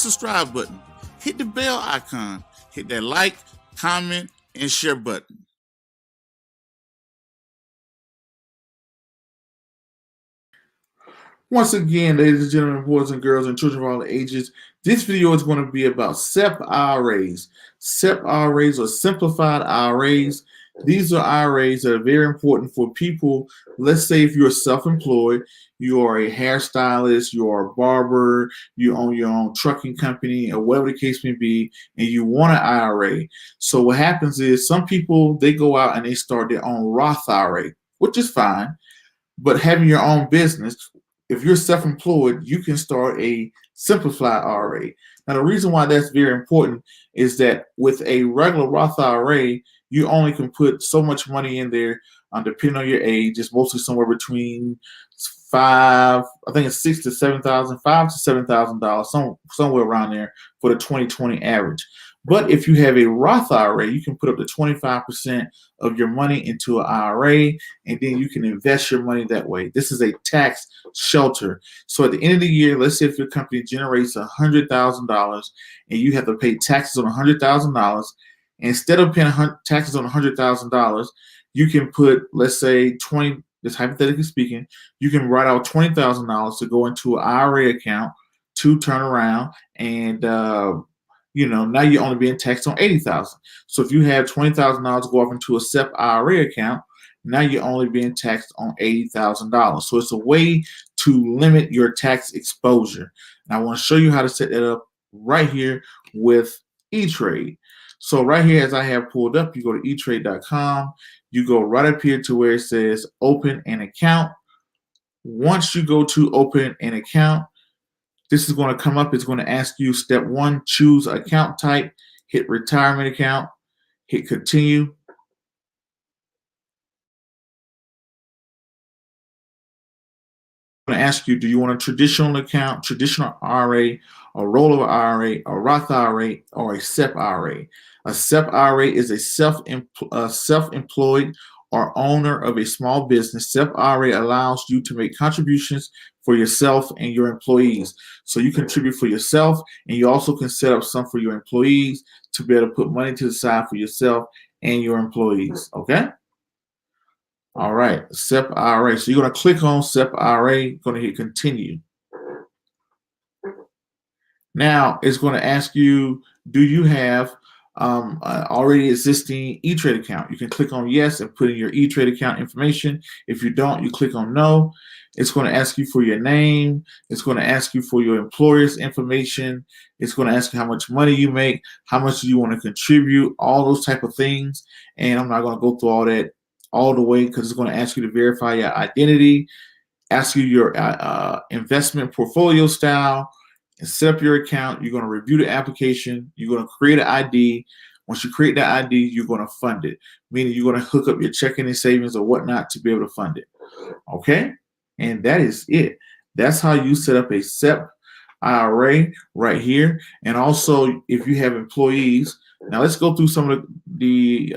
subscribe button, hit the bell icon, hit that like, comment, and share button. Once again, ladies and gentlemen, boys and girls, and children of all ages, this video is going to be about SEP IRAs. SEP IRAs or Simplified IRAs. These are IRAs that are very important for people. Let's say if you're self-employed, you are a hairstylist, you are a barber, you own your own trucking company, or whatever the case may be, and you want an IRA. So what happens is some people, they go out and they start their own Roth IRA, which is fine. But having your own business, if you're self-employed, you can start a simplified IRA. Now, the reason why that's very important is that with a regular Roth IRA, you only can put so much money in there, depending on your age. It's mostly somewhere between $5,000 to $7,000, somewhere around there for the 2020 average. But if you have a Roth IRA, you can put up to 25% of your money into an IRA, and then you can invest your money that way. This is a tax shelter. So at the end of the year, let's say if your company generates $100,000 and you have to pay taxes on $100,000, instead of paying taxes on $100,000, you can put, let's say, just hypothetically speaking, you can write out $20,000 to go into an IRA account to turn around and now you're only being taxed on $80,000. So if you have $20,000 go off into a SEP IRA account, now you're only being taxed on $80,000. So it's a way to limit your tax exposure. And I want to show you how to set that up right here with Etrade. So right here, as I have pulled up, you go to etrade.com. You go right up here to where it says open an account. Once you go to open an account, this is going to come up. It's going to ask you step 1, choose account type, hit retirement account, hit continue. I'm going to ask you, do you want a traditional account, traditional IRA, a rollover IRA, a Roth IRA, or a SEP IRA? A SEP IRA is a self-employed or owner of a small business. SEP IRA allows you to make contributions for yourself and your employees. So you contribute for yourself, and you also can set up some for your employees to be able to put money to the side for yourself and your employees. Okay? All right, SEP IRA. So you're going to click on SEP IRA, going to hit continue. Now it's going to ask you, do you have already existing Etrade account? You can click on yes and put in your Etrade account information. If you don't, you click on no. It's going to ask you for your name. It's going to ask you for your employer's information. It's going to ask you how much money you make, how much do you want to contribute, all those type of things. And I'm not going to go through all that all the way because it's going to ask you to verify your identity, ask you your investment portfolio style, and set up your account. You're going to review the application. You're going to create an ID. Once you create that ID, you're going to fund it, meaning you're going to hook up your checking and savings or whatnot to be able to fund it. Okay? And that is it. That's how you set up a SEP IRA right here. And also, if you have employees, now let's go through some of the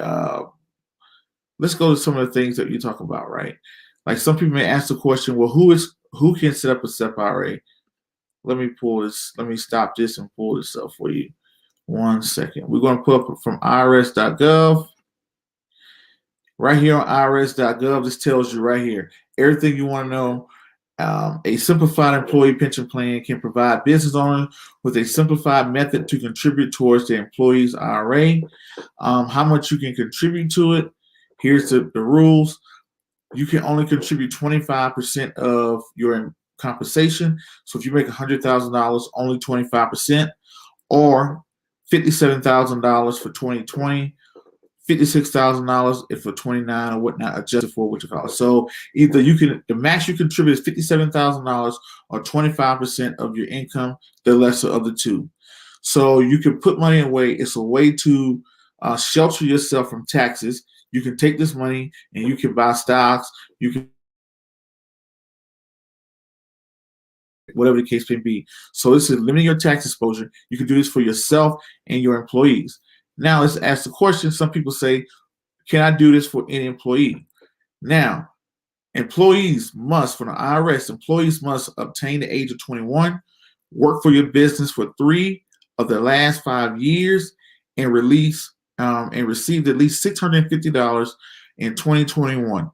let's go to some of the things that you talk about, right? Like some people may ask the question, well, who can set up a SEP IRA? Let me pull this. Let me stop this and pull this up for you. 1 second. We're going to pull up from irs.gov. Right here on irs.gov, this tells you right here everything you want to know. A simplified employee pension plan can provide business owners with a simplified method to contribute towards their employees' IRA. How much you can contribute to it. Here's the rules. You can only contribute 25% of your compensation. So if you make $100,000, only 25%, or $57,000 for 2020, $56,000 if for 29 or whatnot, adjusted for what you call it. So either the max you contribute is $57,000 or 25% of your income, the lesser of the two. So you can put money away. It's a way to shelter yourself from taxes. You can take this money and you can buy stocks. You can whatever the case may be. So this is limiting your tax exposure. You can do this for yourself and your employees. Now let's ask the question. Some people say, can I do this for any employee? Now, employees must, from the IRS, employees must obtain the age of 21 work for your business for 3 of the last 5 years, and received at least $650 in 2021,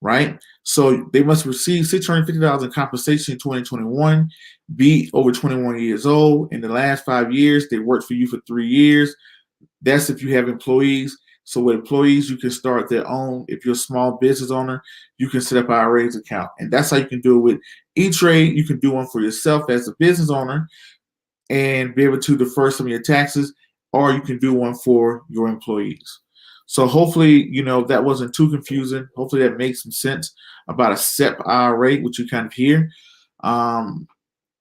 right? So they must receive $650 in compensation in 2021, be over 21 years old. In the last 5 years, they worked for you for 3 years. That's if you have employees. So with employees, you can start their own. If you're a small business owner, you can set up an IRA's account. And that's how you can do it with Etrade. You can do one for yourself as a business owner and be able to defer some of your taxes, or you can do one for your employees. So hopefully, that wasn't too confusing. Hopefully that makes some sense about a SEP IRA, which you kind of hear. And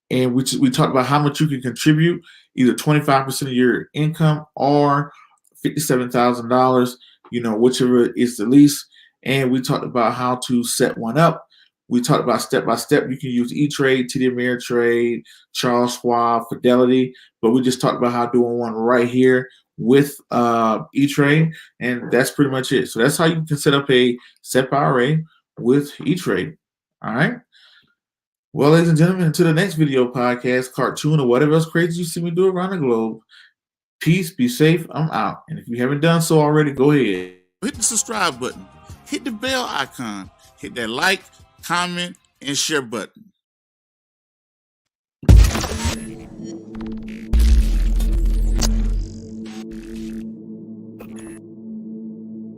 we talked about how much you can contribute, either 25% of your income or $57,000, whichever is the least. And we talked about how to set one up. We talked about step by step. You can use Etrade, TD Ameritrade, Charles Schwab, Fidelity, but we just talked about how doing one right here with Etrade, and that's pretty much it. So that's how you can set up a SEP IRA with Etrade. All right. Well, ladies and gentlemen, until the next video podcast, cartoon, or whatever else crazy you see me do around the globe, peace, be safe, I'm out. And if you haven't done so already, go ahead. Hit the subscribe button. Hit the bell icon. Hit that like, comment, and share button.